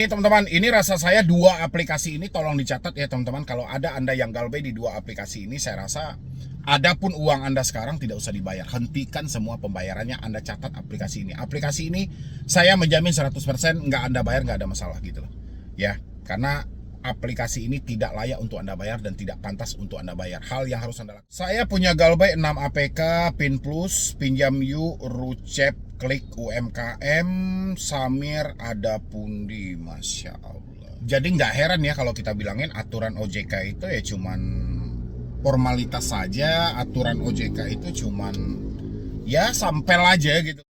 Ini teman-teman, ini rasa saya dua aplikasi ini tolong dicatat ya teman-teman. Kalau ada Anda yang galbay di dua aplikasi ini, saya rasa adapun uang Anda sekarang tidak usah dibayar. Hentikan semua pembayarannya, Anda catat aplikasi ini. Aplikasi ini saya menjamin 100% nggak Anda bayar, nggak ada masalah gitu loh. Ya, karena aplikasi ini tidak layak untuk Anda bayar dan tidak pantas untuk Anda bayar. Hal yang harus Anda lakukan. Saya punya galbay 6 APK, Pin Plus, Pinjam Yuk, Rucep, Klik UMKM, Samir, ada Pundi, Masya Allah. Jadi nggak heran ya kalau kita bilangin aturan OJK itu ya cuman formalitas saja. Aturan OJK itu cuman ya sampel aja gitu.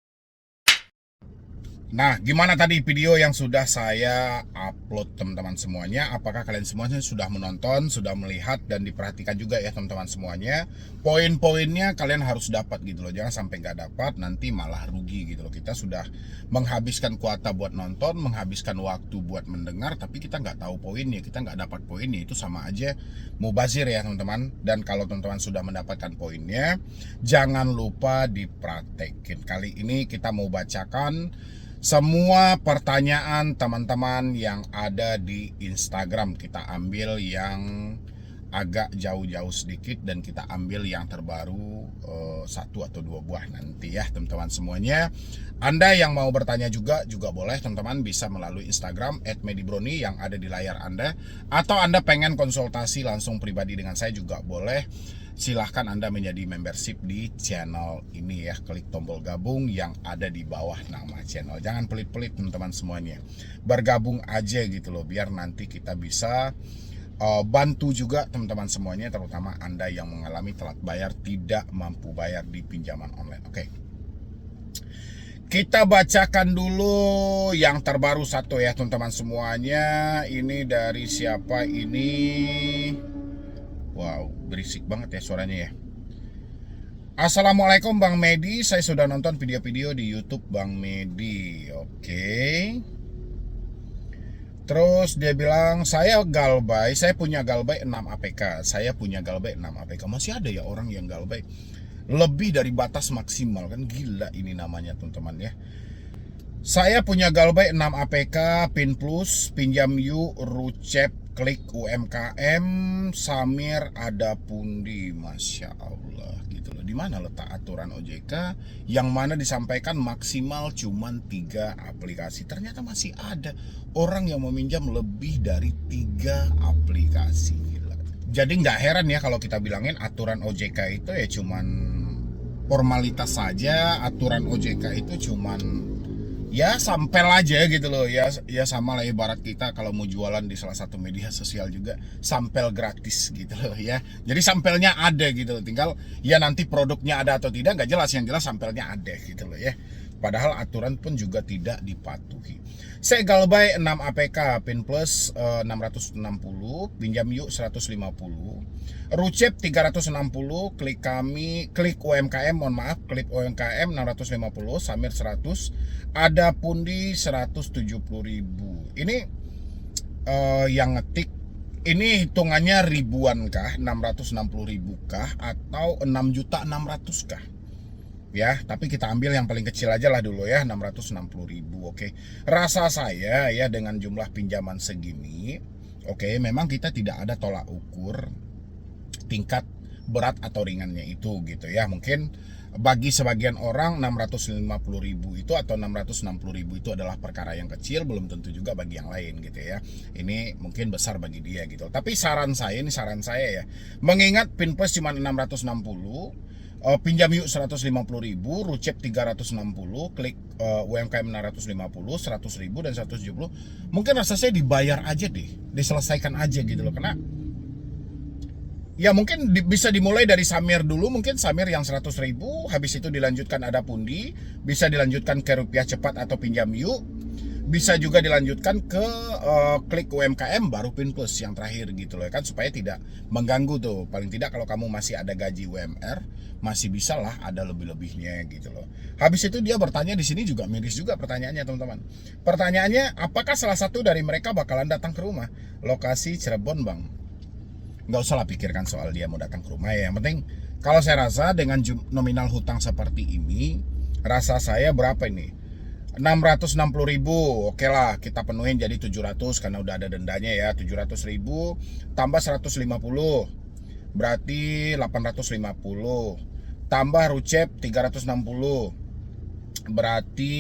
Nah, gimana tadi video yang sudah saya upload teman-teman semuanya? Apakah kalian semuanya sudah menonton, sudah melihat dan diperhatikan juga ya teman-teman semuanya? Poin-poinnya kalian harus dapat gitu loh. Jangan sampai nggak dapat, nanti malah rugi gitu loh. Kita sudah menghabiskan kuota buat nonton, menghabiskan waktu buat mendengar, tapi kita nggak tahu poinnya, kita nggak dapat poinnya. Itu sama aja mubazir ya teman-teman. Dan kalau teman-teman sudah mendapatkan poinnya, jangan lupa dipraktekin. Kali ini kita mau bacakan semua pertanyaan teman-teman yang ada di Instagram. Kita ambil yang agak jauh-jauh sedikit dan kita ambil yang terbaru satu atau dua buah nanti ya teman-teman semuanya. Anda yang mau bertanya juga boleh teman-teman, bisa melalui Instagram @medibroni yang ada di layar Anda, atau Anda pengen konsultasi langsung pribadi dengan saya juga boleh. Silahkan Anda menjadi membership di channel ini ya. Klik tombol gabung yang ada di bawah nama channel. Jangan pelit-pelit teman-teman semuanya. Bergabung aja gitu loh, biar nanti kita bisa bantu juga teman-teman semuanya, terutama Anda yang mengalami telat bayar, tidak mampu bayar di pinjaman online. Oke. Kita bacakan dulu yang terbaru satu ya teman-teman semuanya. Ini dari siapa ini? Wow, berisik banget ya suaranya ya. Assalamualaikum Bang Medi, saya sudah nonton video-video di YouTube Bang Medi. Oke. Terus dia bilang, saya punya galbay 6 APK. Saya punya galbay 6 APK. Masih ada ya orang yang galbay lebih dari batas maksimal, kan gila ini namanya teman-teman ya. Saya punya galbay 6 APK, Pin Plus, Pinjam Yuk, Rucep, Klik UMKM, Samir, ada Pundi, Masya Allah gitu loh. Dimana letak aturan OJK yang mana disampaikan maksimal cuman 3 aplikasi? Ternyata masih ada orang yang meminjam lebih dari 3 aplikasi. Gila. Jadi nggak heran ya kalau kita bilangin aturan OJK itu ya cuman formalitas saja. Aturan OJK itu cuman ya sampel aja gitu loh ya. Ya sama lah ibarat kita kalau mau jualan di salah satu media sosial juga sampel gratis gitu loh ya. Jadi sampelnya ada gitu loh, tinggal ya nanti produknya ada atau tidak nggak jelas, yang jelas sampelnya ada gitu loh ya. Padahal aturan pun juga tidak dipatuhi. Saya galbay 6 APK, Pin Plus 660, Pinjam Yuk 150, Rucep 360, Klik UMKM, mohon maaf, Klik UMKM 650, Samir 100, ada Pundi 170.000. Ini yang ngetik ini hitungannya ribuan kah, 660.000 kah, atau 6.600.000 kah? Ya, tapi kita ambil yang paling kecil aja lah dulu ya, 660.000. Oke. Rasa saya ya dengan jumlah pinjaman segini, oke, memang kita tidak ada tolak ukur tingkat berat atau ringannya itu gitu ya. Mungkin bagi sebagian orang 650.000 itu atau 660.000 itu adalah perkara yang kecil, belum tentu juga bagi yang lain gitu ya. Ini mungkin besar bagi dia gitu. Tapi saran saya ya, mengingat Pin Plus cuma 660, Pinjam Yuk 150.000, Rucep 360, Klik UMKM 650, 100.000 dan 170. Mungkin rasa saya dibayar aja deh, diselesaikan aja gitu loh. Karena ya mungkin bisa dimulai dari Samir dulu, mungkin Samir yang 100.000, habis itu dilanjutkan ada Pundi, bisa dilanjutkan ke Rupiah Cepat atau Pinjam Yuk, bisa juga dilanjutkan ke Klik UMKM baru Pin Plus yang terakhir gitu loh kan, supaya tidak mengganggu tuh. Paling tidak kalau kamu masih ada gaji UMR, masih bisa lah ada lebih-lebihnya gitu loh. Habis itu dia bertanya di sini juga miris juga pertanyaannya teman-teman. Pertanyaannya, apakah salah satu dari mereka bakalan datang ke rumah? Lokasi Cirebon Bang. Nggak usah lah pikirkan soal dia mau datang ke rumah ya. Yang penting kalau saya rasa dengan nominal hutang seperti ini, rasa saya berapa ini? 660.000, oke lah kita penuhin jadi 700 karena udah ada dendanya ya. 700.000 tambah 150 berarti 850, tambah rucep 360 berarti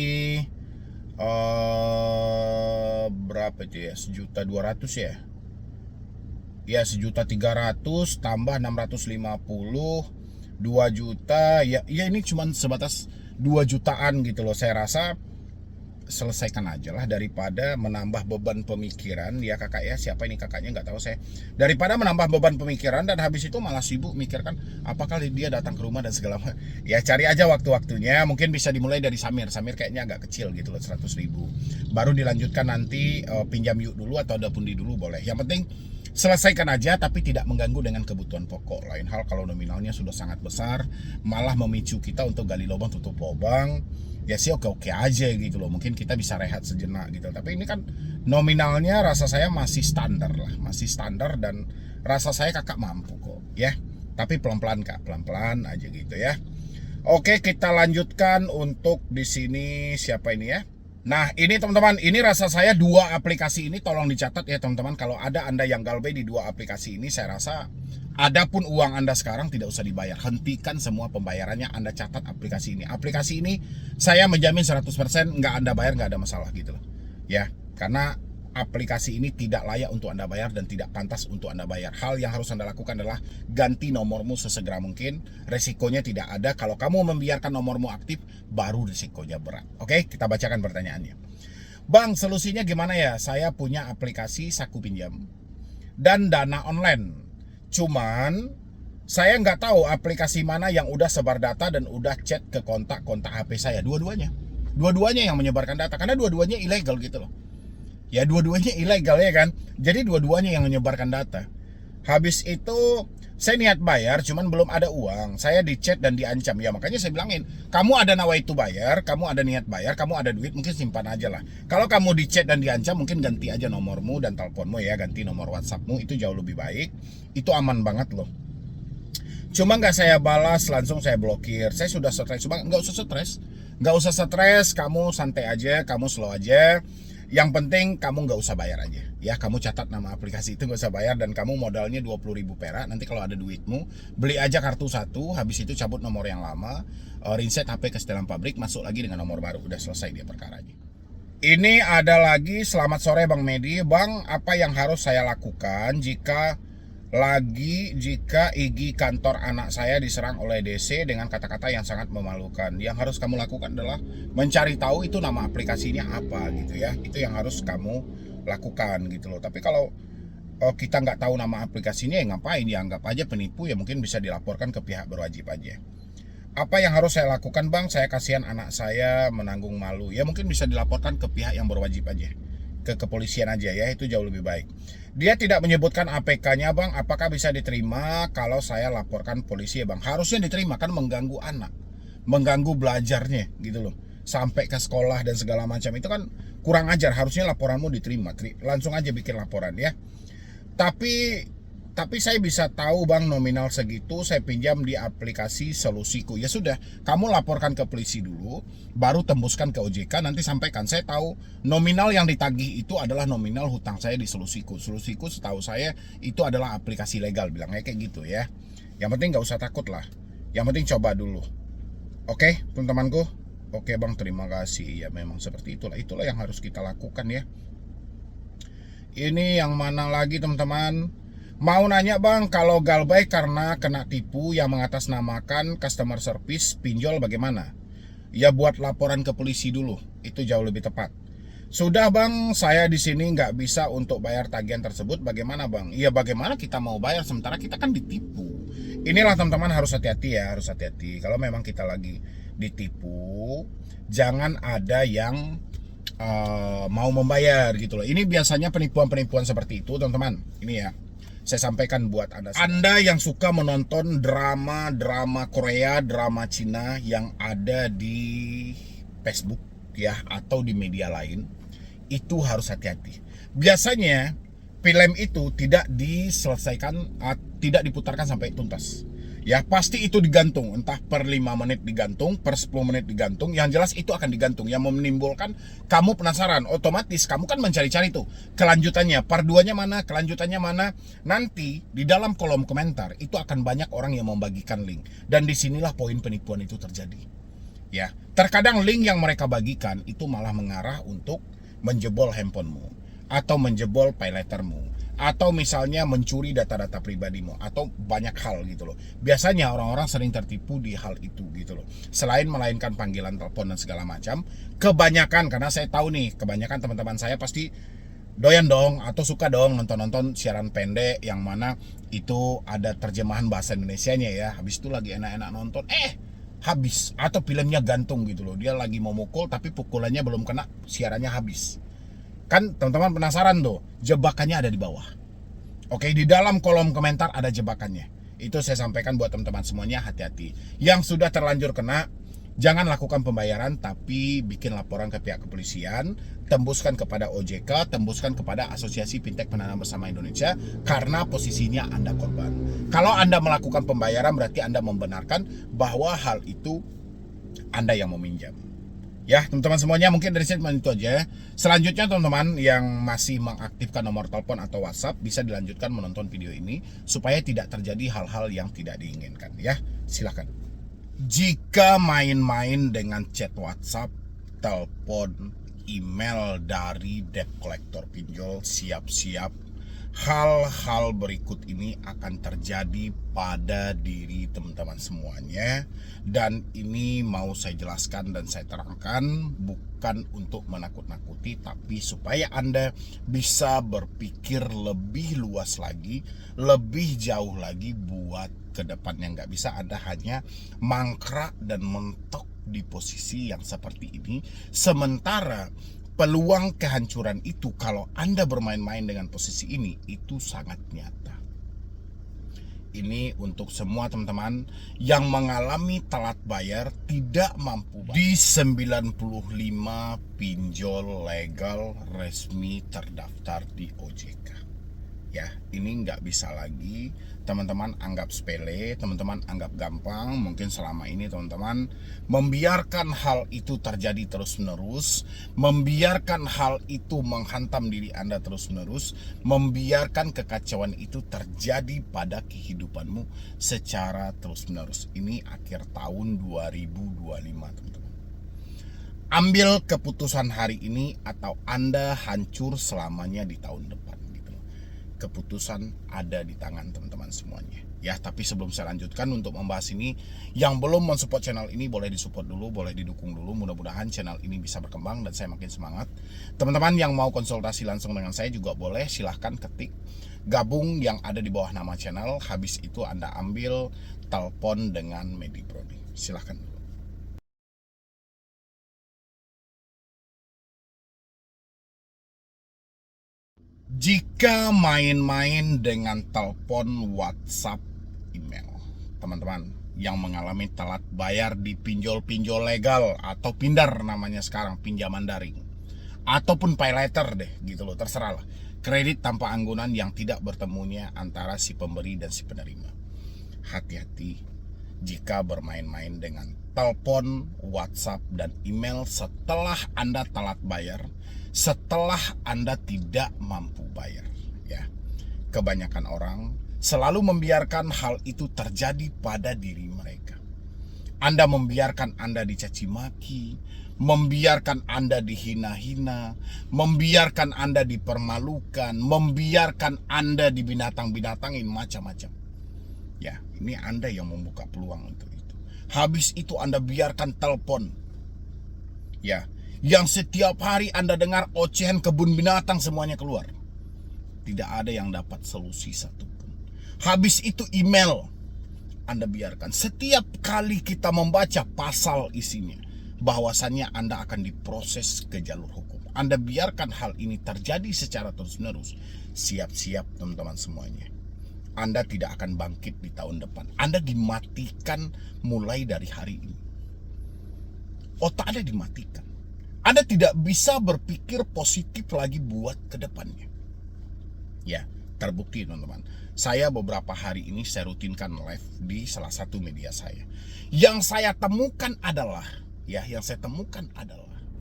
berapa itu ya, 1.200.000 ya. Ya 1.300.000 tambah 650, 2 juta ya. Ya ini cuman sebatas 2 jutaan gitu loh. Saya rasa selesaikan aja lah daripada menambah beban pemikiran ya kakak ya. Siapa ini kakaknya nggak tahu saya. Daripada menambah beban pemikiran dan habis itu malah sibuk mikirkan apakah dia datang ke rumah dan segala macam. Ya cari aja waktu-waktunya. Mungkin bisa dimulai dari Samir. Samir kayaknya agak kecil gitu loh, 100.000. Baru dilanjutkan nanti pinjam yuk dulu atau ada pundi dulu boleh. Yang penting selesaikan aja tapi tidak mengganggu dengan kebutuhan pokok. Lain hal kalau nominalnya sudah sangat besar, malah memicu kita untuk gali lubang tutup lubang. Ya sih oke-oke aja gitu loh. Mungkin kita bisa rehat sejenak gitu. Tapi ini kan nominalnya rasa saya masih standar lah. Masih standar dan rasa saya kakak mampu kok ya. Tapi pelan-pelan kak, pelan-pelan aja gitu ya. Oke, kita lanjutkan untuk di sini siapa ini ya. Nah ini teman-teman, ini rasa saya dua aplikasi ini tolong dicatat ya teman-teman. Kalau ada Anda yang galbay di dua aplikasi ini, saya rasa adapun uang Anda sekarang tidak usah dibayar. Hentikan semua pembayarannya, Anda catat aplikasi ini. Aplikasi ini saya menjamin 100% nggak Anda bayar, nggak ada masalah gitu loh. Ya, karena aplikasi ini tidak layak untuk Anda bayar dan tidak pantas untuk Anda bayar. Hal yang harus Anda lakukan adalah ganti nomormu sesegera mungkin. Resikonya tidak ada. Kalau kamu membiarkan nomormu aktif, baru risikonya berat. Oke, kita bacakan pertanyaannya. Bang, solusinya gimana ya? Saya punya aplikasi Saku Pinjam dan Dana Online. Cuman saya nggak tahu aplikasi mana yang udah sebar data dan udah chat ke kontak-kontak HP saya. Dua-duanya yang menyebarkan data. Karena dua-duanya ilegal gitu loh. Ya dua-duanya ilegal ya kan. Jadi dua-duanya yang menyebarkan data. Habis itu saya niat bayar cuman belum ada uang. Saya di-chat dan diancam. Ya makanya saya bilangin, kamu ada nawaitu bayar, kamu ada niat bayar, kamu ada duit, mungkin simpan aja lah. Kalau kamu di-chat dan diancam, mungkin ganti aja nomormu dan teleponmu ya. Ganti nomor WhatsAppmu, itu jauh lebih baik. Itu aman banget loh. Cuma nggak saya balas, langsung saya blokir. Saya sudah stres, Bang. Nggak usah stres. Nggak usah stres, kamu santai aja, kamu slow aja. Yang penting kamu nggak usah bayar aja ya. Kamu catat nama aplikasi itu, nggak usah bayar. Dan kamu modalnya 20.000 perak. Nanti kalau ada duitmu, beli aja kartu satu. Habis itu cabut nomor yang lama, reset HP ke setelan pabrik, masuk lagi dengan nomor baru. Udah selesai dia perkaranya. Ini ada lagi, selamat sore Bang Medi. Bang, apa yang harus saya lakukan jika IG kantor anak saya diserang oleh DC dengan kata-kata yang sangat memalukan? Yang harus kamu lakukan adalah mencari tahu itu nama aplikasinya apa gitu ya. Itu yang harus kamu lakukan gitu loh. Tapi kalau kita nggak tahu nama aplikasinya, ya ngapain, ya anggap aja penipu, ya mungkin bisa dilaporkan ke pihak berwajib aja. Apa yang harus saya lakukan Bang? Saya kasihan anak saya menanggung malu. Ya mungkin bisa dilaporkan ke pihak yang berwajib aja, ke kepolisian aja ya, itu jauh lebih baik. Dia tidak menyebutkan APK-nya Bang, apakah bisa diterima kalau saya laporkan polisi ya Bang? Harusnya diterima, kan mengganggu anak, mengganggu belajarnya gitu loh, sampai ke sekolah dan segala macam, itu kan kurang ajar. Harusnya laporanmu diterima, langsung aja bikin laporan ya. Tapi saya bisa tahu Bang, nominal segitu saya pinjam di aplikasi Solusiku. Ya sudah, kamu laporkan ke polisi dulu, baru tembuskan ke OJK, nanti sampaikan. Saya tahu nominal yang ditagih itu adalah nominal hutang saya di Solusiku. Solusiku setahu saya itu adalah aplikasi legal, bilangnya kayak gitu ya. Yang penting nggak usah takut lah. Yang penting coba dulu. Oke, teman-temanku. Oke Bang, terima kasih. Ya memang seperti itulah. Itulah yang harus kita lakukan ya. Ini yang mana lagi teman-teman? Mau nanya Bang, kalau galbay karena kena tipu yang mengatasnamakan customer service pinjol bagaimana? Ya buat laporan ke polisi dulu, itu jauh lebih tepat. Sudah Bang, saya di sini nggak bisa untuk bayar tagihan tersebut, bagaimana Bang? Ya bagaimana kita mau bayar sementara kita kan ditipu. Inilah teman-teman, harus hati-hati ya, harus hati-hati. Kalau memang kita lagi ditipu, jangan ada yang mau membayar gitu loh. Ini biasanya penipuan-penipuan seperti itu teman-teman. Ini ya, saya sampaikan buat Anda yang suka menonton drama Korea, drama Cina yang ada di Facebook ya atau di media lain, itu harus hati-hati. Biasanya film itu tidak diselesaikan, tidak diputarkan sampai tuntas. Ya pasti itu digantung, entah per 5 menit digantung, per 10 menit digantung, yang jelas itu akan digantung, yang menimbulkan kamu penasaran, otomatis kamu kan mencari-cari tuh kelanjutannya, part 2-nya mana, kelanjutannya mana. Nanti di dalam kolom komentar itu akan banyak orang yang membagikan link, dan disinilah poin penipuan itu terjadi. Ya, terkadang link yang mereka bagikan itu malah mengarah untuk menjebol handphonemu, atau menjebol pay lettermu, atau misalnya mencuri data-data pribadimu, atau banyak hal gitu loh. Biasanya orang-orang sering tertipu di hal itu gitu loh. Selain melainkan panggilan telepon dan segala macam, kebanyakan, karena saya tahu nih, kebanyakan teman-teman saya pasti doyan dong atau suka dong nonton-nonton siaran pendek yang mana itu ada terjemahan bahasa Indonesianya ya. Habis itu lagi enak-enak nonton, habis, atau filmnya gantung gitu loh. Dia lagi mau mukul tapi pukulannya belum kena, siarannya habis. Kan teman-teman penasaran tuh, jebakannya ada di bawah. Oke, di dalam kolom komentar ada jebakannya. Itu saya sampaikan buat teman-teman semuanya, hati-hati. Yang sudah terlanjur kena, jangan lakukan pembayaran, tapi bikin laporan ke pihak kepolisian, tembuskan kepada OJK, tembuskan kepada Asosiasi Fintech Penanam Bersama Indonesia, karena posisinya Anda korban. Kalau Anda melakukan pembayaran, berarti Anda membenarkan bahwa hal itu Anda yang meminjam. Ya teman-teman semuanya, mungkin dari saya cuma itu aja. Selanjutnya teman-teman yang masih mengaktifkan nomor telepon atau WhatsApp bisa dilanjutkan menonton video ini supaya tidak terjadi hal-hal yang tidak diinginkan ya. Silahkan. Jika main-main dengan chat WhatsApp, telepon, email dari debt collector pinjol, siap-siap hal-hal berikut ini akan terjadi pada diri teman-teman semuanya. Dan ini mau saya jelaskan dan saya terangkan bukan untuk menakut-nakuti, tapi supaya Anda bisa berpikir lebih luas lagi, lebih jauh lagi buat ke depannya. Nggak bisa Anda hanya mangkrak dan mentok di posisi yang seperti ini, sementara peluang kehancuran itu kalau Anda bermain-main dengan posisi ini itu sangat nyata. Ini untuk semua teman-teman yang mengalami telat bayar, tidak mampu bayar di 95 pinjol legal resmi terdaftar di OJK. Ya, ini nggak bisa lagi teman-teman anggap sepele, teman-teman anggap gampang. Mungkin selama ini teman-teman membiarkan hal itu terjadi terus-menerus, membiarkan hal itu menghantam diri Anda terus-menerus, membiarkan kekacauan itu terjadi pada kehidupanmu secara terus-menerus. Ini akhir tahun 2025 teman-teman. Ambil keputusan hari ini atau Anda hancur selamanya di tahun depan. Keputusan ada di tangan teman-teman semuanya ya. Tapi sebelum saya lanjutkan untuk membahas ini, yang belum mensupport channel ini boleh disupport dulu, boleh didukung dulu. Mudah-mudahan channel ini bisa berkembang dan saya makin semangat. Teman-teman yang mau konsultasi langsung dengan saya juga boleh, silahkan ketik gabung yang ada di bawah nama channel. Habis itu Anda ambil telepon dengan Medi Brody, silahkan. Jika main-main dengan telepon, WhatsApp, email, teman-teman yang mengalami telat bayar di pinjol-pinjol legal atau pindar namanya sekarang, pinjaman daring, ataupun pay letter deh gitu loh, terserah lah, kredit tanpa anggunan yang tidak bertemunya antara si pemberi dan si penerima. Hati-hati jika bermain-main dengan telepon, WhatsApp, dan email setelah Anda telat bayar, setelah Anda tidak mampu bayar ya. Kebanyakan orang selalu membiarkan hal itu terjadi pada diri mereka. Anda membiarkan Anda dicaci maki, membiarkan Anda dihina-hina, membiarkan Anda dipermalukan, membiarkan Anda dibinatang-binatangin macam-macam. Ya, ini Anda yang membuka peluang untuk itu. Habis itu Anda biarkan telepon. Ya, yang setiap hari Anda dengar ocehan kebun binatang semuanya keluar. Tidak ada yang dapat solusi satupun. Habis itu email. Anda biarkan. Setiap kali kita membaca pasal isinya, bahwasannya Anda akan diproses ke jalur hukum. Anda biarkan hal ini terjadi secara terus-menerus. Siap-siap teman-teman semuanya. Anda tidak akan bangkit di tahun depan. Anda dimatikan mulai dari hari ini. Otak Anda dimatikan. Anda tidak bisa berpikir positif lagi buat ke depannya. Ya, Terbukti teman-teman. Saya beberapa hari ini saya rutinkan live di salah satu media saya. Yang saya temukan adalah,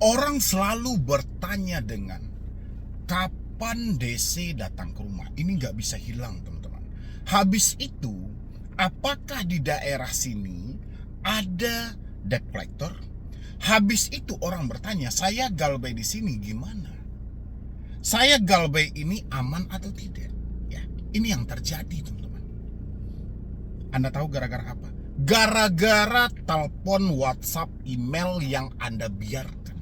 orang selalu bertanya dengan kapan DC datang ke rumah. Ini nggak bisa hilang teman-teman. Habis itu, apakah di daerah sini ada debt collector? Habis itu orang bertanya, saya galbay di sini gimana? Saya galbay ini aman atau tidak? Ya, ini yang terjadi teman-teman. Anda tahu gara-gara apa? Gara-gara telepon, WhatsApp, email yang Anda biarkan.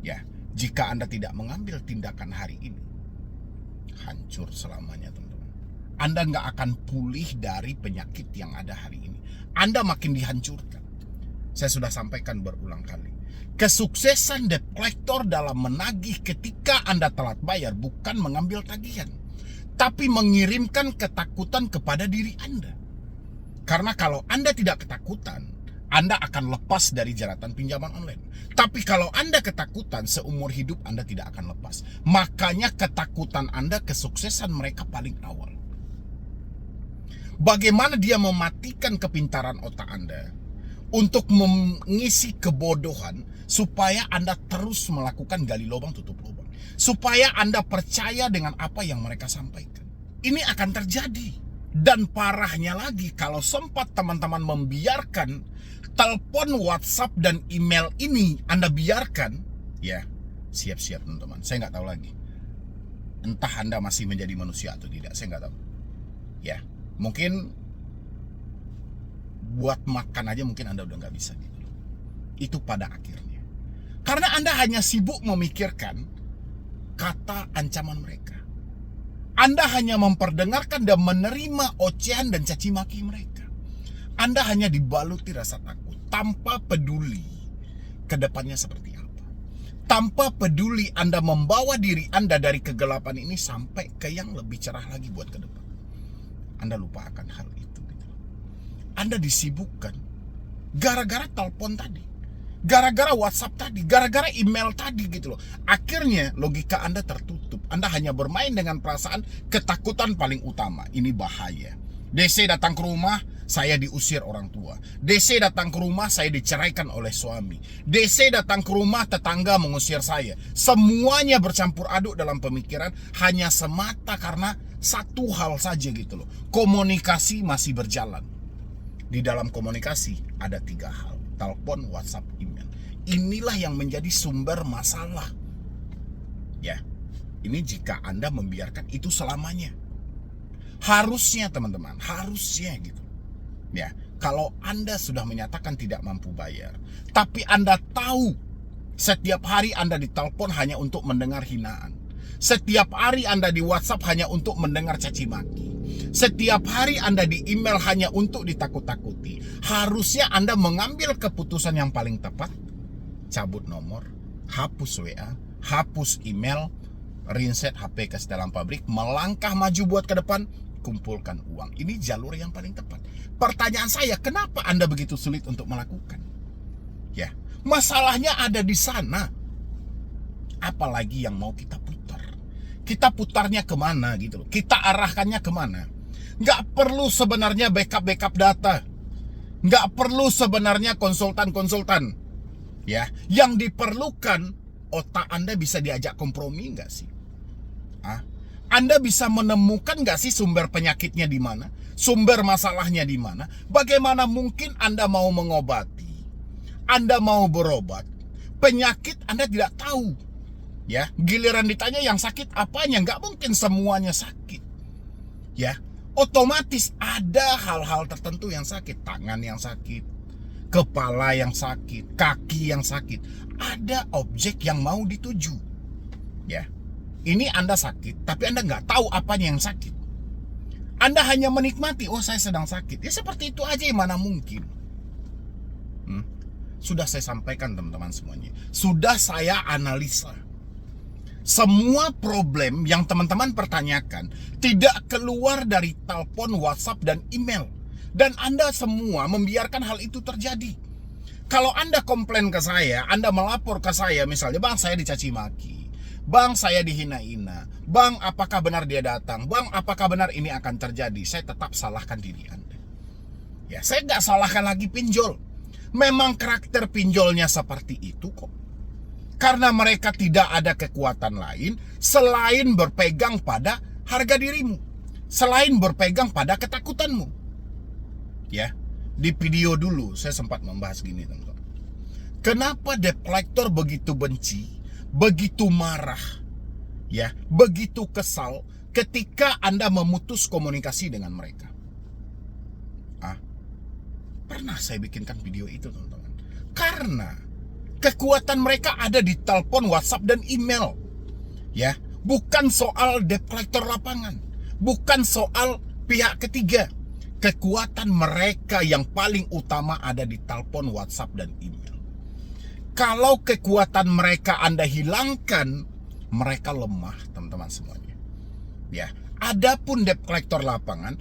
Ya, jika Anda tidak mengambil tindakan hari ini, hancur selamanya teman-teman. Anda nggak akan pulih dari penyakit yang ada hari ini. Anda makin dihancurkan. Saya sudah sampaikan berulang kali. Kesuksesan debt collector dalam menagih ketika Anda telat bayar bukan mengambil tagihan, tapi mengirimkan ketakutan kepada diri Anda. Karena kalau Anda tidak ketakutan, Anda akan lepas dari jeratan pinjaman online. Tapi kalau Anda ketakutan, seumur hidup Anda tidak akan lepas. Makanya ketakutan Anda kesuksesan mereka paling awal. Bagaimana dia mematikan kepintaran otak Anda untuk mengisi kebodohan supaya Anda terus melakukan gali lubang tutup lubang. Supaya Anda percaya dengan apa yang mereka sampaikan. Ini akan terjadi. Dan parahnya lagi, kalau sempat teman-teman membiarkan telepon, WhatsApp, dan email ini Anda biarkan, ya siap-siap teman-teman. Saya nggak tahu lagi. Entah Anda masih menjadi manusia atau tidak, saya nggak tahu. Ya, mungkin buat makan aja mungkin Anda udah nggak bisa gitu. Itu pada akhirnya. Karena Anda hanya sibuk memikirkan kata ancaman mereka. Anda hanya memperdengarkan dan menerima ocehan dan caci maki mereka. Anda hanya dibaluti rasa takut tanpa peduli ke depannya seperti apa. Tanpa peduli Anda membawa diri Anda dari kegelapan ini sampai ke yang lebih cerah lagi buat ke depan. Anda lupa akan hal itu. Anda disibukkan gara-gara telepon tadi, gara-gara WhatsApp tadi, gara-gara email tadi gitu loh. Akhirnya logika Anda tertutup. Anda hanya bermain dengan perasaan ketakutan paling utama. Ini bahaya. DC datang ke rumah, saya diusir orang tua. DC datang ke rumah, saya diceraikan oleh suami. DC datang ke rumah, tetangga mengusir saya. Semuanya bercampur aduk dalam pemikiran hanya semata karena satu hal saja gitu loh. Komunikasi masih berjalan. Di dalam komunikasi ada 3 hal. Telepon, WhatsApp, email. Inilah yang menjadi sumber masalah. Ya, ini jika Anda membiarkan itu selamanya. Harusnya teman-teman, harusnya gitu. Ya, kalau Anda sudah menyatakan tidak mampu bayar, tapi Anda tahu setiap hari Anda ditelepon hanya untuk mendengar hinaan. Setiap hari Anda di WhatsApp hanya untuk mendengar caci maki. Setiap hari Anda di email hanya untuk ditakut-takuti. Harusnya Anda mengambil keputusan yang paling tepat. Cabut nomor, hapus WA, hapus email, reset HP ke dalam pabrik, melangkah maju buat ke depan, kumpulkan uang. Ini jalur yang paling tepat. Pertanyaan saya, kenapa Anda begitu sulit untuk melakukan? Ya, masalahnya ada di sana. Apalagi yang mau kita putar? Kita putarnya kemana gitu loh. Kita arahkannya kemana. Nggak perlu sebenarnya backup data. Nggak perlu sebenarnya konsultan. Ya, yang diperlukan otak Anda bisa diajak kompromi nggak sih? Anda bisa menemukan nggak sih sumber penyakitnya di mana? Sumber masalahnya di mana? Bagaimana mungkin Anda mau mengobati? Anda mau berobat? Penyakit Anda tidak tahu. Ya, giliran ditanya yang sakit apanya, nggak mungkin semuanya sakit. Ya, otomatis ada hal-hal tertentu yang sakit, tangan yang sakit, kepala yang sakit, kaki yang sakit. Ada objek yang mau dituju. Ya, ini Anda sakit, tapi Anda nggak tahu apanya yang sakit. Anda hanya menikmati, oh saya sedang sakit. Ya seperti itu aja, mana mungkin. Sudah saya sampaikan teman-teman semuanya. Sudah saya analisa. Semua problem yang teman-teman pertanyakan tidak keluar dari telepon, WhatsApp, dan email. Dan Anda semua membiarkan hal itu terjadi. Kalau Anda komplain ke saya, Anda melapor ke saya, misalnya, Bang, saya dicaci maki. Bang, saya dihina-hina. Bang, apakah benar dia datang? Bang, apakah benar ini akan terjadi? Saya tetap salahkan diri Anda. Ya, saya nggak salahkan lagi pinjol. Memang karakter pinjolnya seperti itu kok. Karena mereka tidak ada kekuatan lain selain berpegang pada harga dirimu. Selain berpegang pada ketakutanmu. Ya, di video dulu saya sempat membahas gini, teman-teman. Kenapa debt collector begitu benci, begitu marah, ya, begitu kesal ketika Anda memutus komunikasi dengan mereka? Pernah saya bikinkan video itu, teman-teman. Karena kekuatan mereka ada di telepon, WhatsApp, dan email. Ya, bukan soal debt collector lapangan, bukan soal pihak ketiga. Kekuatan mereka yang paling utama ada di telepon, WhatsApp, dan email. Kalau kekuatan mereka Anda hilangkan, mereka lemah, teman-teman semuanya. Ya, adapun debt collector lapangan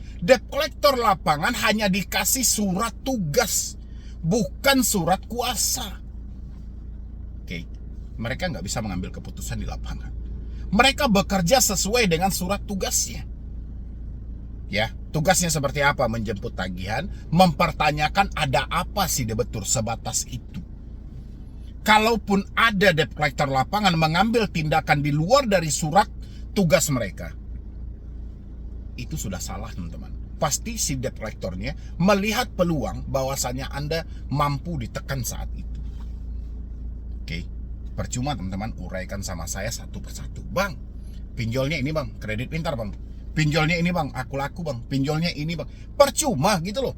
hanya dikasih surat tugas, bukan surat kuasa. Oke, mereka nggak bisa mengambil keputusan di lapangan. Mereka bekerja sesuai dengan surat tugasnya. Ya, tugasnya seperti apa? Menjemput tagihan, mempertanyakan ada apa sih debetur, sebatas itu. Kalaupun ada debt collector lapangan mengambil tindakan di luar dari surat tugas mereka, itu sudah salah, teman-teman. Pasti si debt collectornya melihat peluang bahwasannya Anda mampu ditekan saat itu. Oke, percuma teman-teman uraikan sama saya satu persatu. Bang, pinjolnya ini bang, kredit pintar bang. Pinjolnya ini bang, aku laku bang. Pinjolnya ini bang. Percuma gitu loh.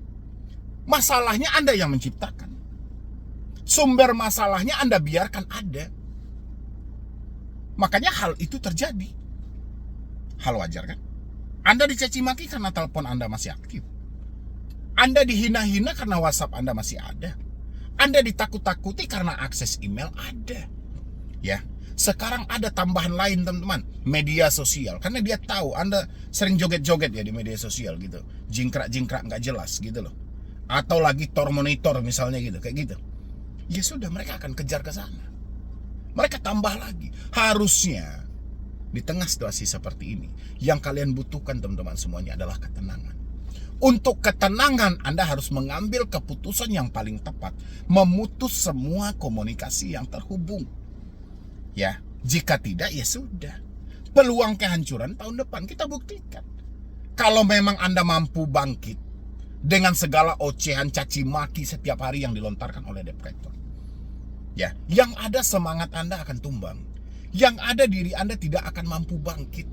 Masalahnya Anda yang menciptakan. Sumber masalahnya Anda biarkan ada. Makanya hal itu terjadi. Hal wajar kan? Anda dicaci maki karena telepon Anda masih aktif. Anda dihina-hina karena WhatsApp Anda masih ada. Anda ditakut-takuti karena akses email ada. Ya, sekarang ada tambahan lain, teman-teman, media sosial. Karena dia tahu Anda sering joget-joget ya di media sosial gitu. Jingkrak-jingkrak nggak jelas gitu loh. Atau lagi monitor misalnya gitu, kayak gitu. Ya sudah, mereka akan kejar ke sana. Mereka tambah lagi. Harusnya di tengah situasi seperti ini, yang kalian butuhkan, teman-teman semuanya, adalah ketenangan. Untuk ketenangan, Anda harus mengambil keputusan yang paling tepat, memutus semua komunikasi yang terhubung. Ya, jika tidak, ya sudah. Peluang kehancuran tahun depan kita buktikan. Kalau memang Anda mampu bangkit dengan segala ocehan caci maki setiap hari yang dilontarkan oleh debt collector, ya, yang ada semangat Anda akan tumbang. Yang ada diri Anda tidak akan mampu bangkit.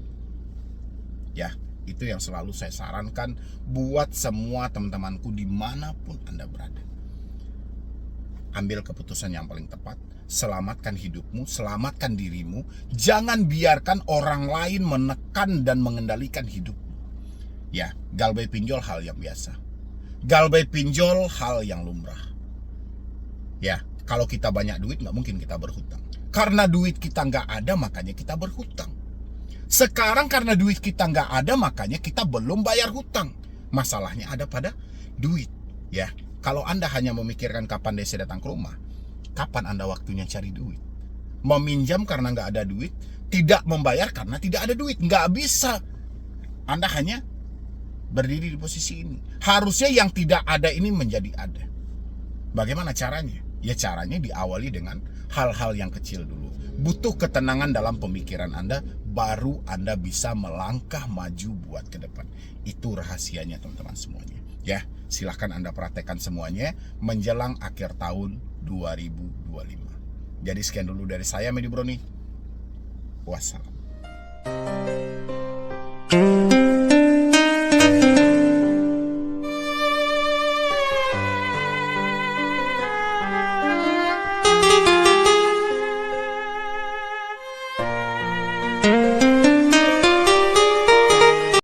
Ya, itu yang selalu saya sarankan buat semua teman-temanku dimanapun Anda berada. Ambil keputusan yang paling tepat. Selamatkan hidupmu, selamatkan dirimu. Jangan biarkan orang lain menekan dan mengendalikan hidupmu. Ya, galbay pinjol hal yang biasa. Galbay pinjol hal yang lumrah. Ya, kalau kita banyak duit nggak mungkin kita berhutang. Karena duit kita nggak ada, makanya kita berhutang. Sekarang karena duit kita nggak ada, makanya kita belum bayar hutang. Masalahnya ada pada duit. Ya, kalau Anda hanya memikirkan kapan DC datang ke rumah, kapan Anda waktunya cari duit? Meminjam karena nggak ada duit, tidak membayar karena tidak ada duit. Nggak bisa. Anda hanya berdiri di posisi ini. Harusnya yang tidak ada ini menjadi ada. Bagaimana caranya? Ya caranya diawali dengan hal-hal yang kecil dulu. Butuh ketenangan dalam pemikiran Anda, baru Anda bisa melangkah maju buat ke depan. Itu rahasianya, teman-teman semuanya. Ya, silahkan Anda praktekkan semuanya menjelang akhir tahun 2025. Jadi sekian dulu dari saya, Medi Broni. Wassalam.